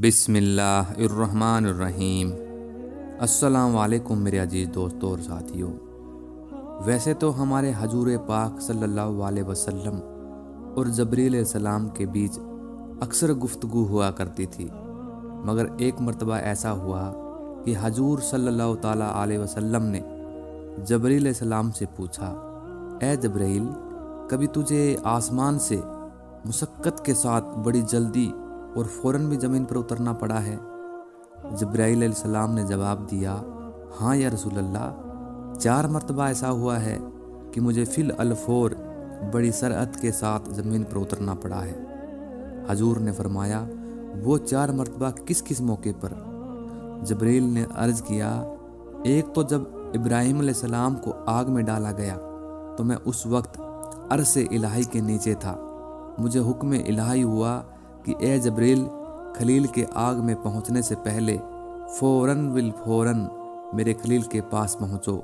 بسم اللہ الرحمن الرحیم۔ السلام علیکم میرے عزیز دوستوں اور ساتھیوں۔ ویسے تو ہمارے حضور پاک صلی اللہ علیہ وسلم اور جبریل علیہ السلام کے بیچ اکثر گفتگو ہوا کرتی تھی، مگر ایک مرتبہ ایسا ہوا کہ حضور صلی اللہ تعالیٰ علیہ وسلم نے جبریل علیہ السلام سے پوچھا، اے جبریل، کبھی تجھے آسمان سے مسقط کے ساتھ بڑی جلدی اور فوراً بھی زمین پر اترنا پڑا ہے؟ جبرائیل علیہ السلام نے جواب دیا، ہاں یا رسول اللہ، 4 مرتبہ ایسا ہوا ہے کہ مجھے فی الفور بڑی سرعت کے ساتھ زمین پر اترنا پڑا ہے۔ حضور نے فرمایا، وہ 4 مرتبہ کس کس موقع پر؟ جبرائیل نے عرض کیا، ایک تو جب ابراہیم علیہ السلام کو آگ میں ڈالا گیا تو میں اس وقت عرش الہی کے نیچے تھا، مجھے حکم الہی ہوا کہ اے جبریل، خلیل کے آگ میں پہنچنے سے پہلے فوراً میرے خلیل کے پاس پہنچو۔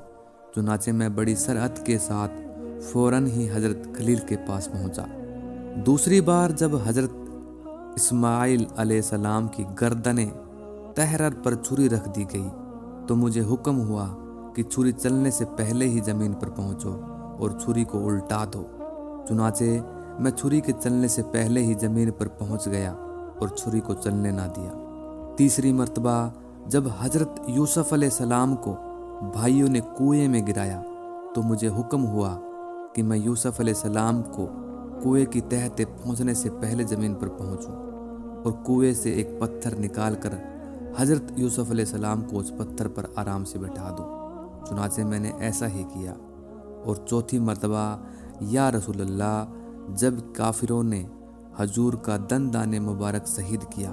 چنانچہ میں بڑی سرعت کے ساتھ فوراً ہی حضرت خلیل کے پاس پہنچا۔ دوسری بار جب حضرت اسماعیل علیہ السلام کی گردن تحرر پر چھری رکھ دی گئی تو مجھے حکم ہوا کہ چھری چلنے سے پہلے ہی زمین پر پہنچو اور چھری کو الٹا دو۔ چنانچہ میں چھری کے چلنے سے پہلے ہی زمین پر پہنچ گیا اور چھری کو چلنے نہ دیا۔ تیسری مرتبہ جب حضرت یوسف علیہ السلام کو بھائیوں نے کنویں میں گرایا تو مجھے حکم ہوا کہ میں یوسف علیہ السلام کو کنویں کی تہہ تک پہنچنے سے پہلے زمین پر پہنچوں اور کنویں سے ایک پتھر نکال کر حضرت یوسف علیہ السلام کو اس پتھر پر آرام سے بٹھا دوں۔ چنانچہ میں نے ایسا ہی کیا۔ اور چوتھی مرتبہ، یا رسول اللہ، جب کافروں نے حضور کا دندان مبارک شہید کیا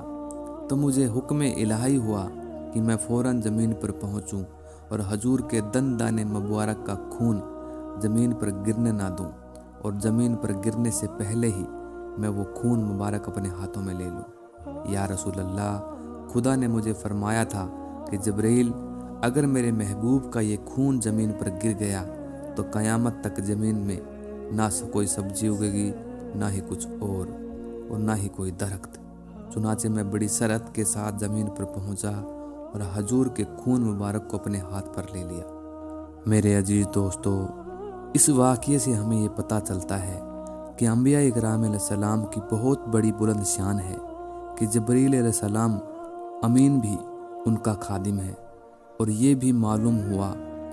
تو مجھے حکم الہی ہوا کہ میں فوراً زمین پر پہنچوں اور حضور کے دندان مبارک کا خون زمین پر گرنے نہ دوں، اور زمین پر گرنے سے پہلے ہی میں وہ خون مبارک اپنے ہاتھوں میں لے لوں۔ یا رسول اللہ، خدا نے مجھے فرمایا تھا کہ جبرائیل، اگر میرے محبوب کا یہ خون زمین پر گر گیا تو قیامت تک زمین میں نہ کوئی سبزی اگے گی، نہ ہی کچھ اور نہ ہی کوئی درخت۔ چنانچہ میں بڑی سرعت کے ساتھ زمین پر پہنچا اور حضور کے خون مبارک کو اپنے ہاتھ پر لے لیا۔ میرے عزیز دوستو، اس واقعے سے ہمیں یہ پتہ چلتا ہے کہ انبیاء اکرام علیہ السلام کی بہت بڑی بلند شان ہے کہ جبرائیل علیہ السلام امین بھی ان کا خادم ہے، اور یہ بھی معلوم ہوا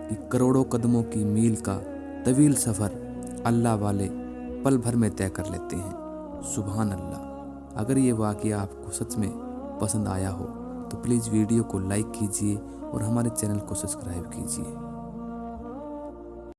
کہ کروڑوں قدموں کی میل کا طویل سفر اللہ والے پل بھر میں طے کر لیتے ہیں۔ سبحان اللہ۔ اگر یہ واقعہ آپ کو سچ میں پسند آیا ہو تو پلیز ویڈیو کو لائک کیجیے اور ہمارے چینل کو سبسکرائب کیجیے۔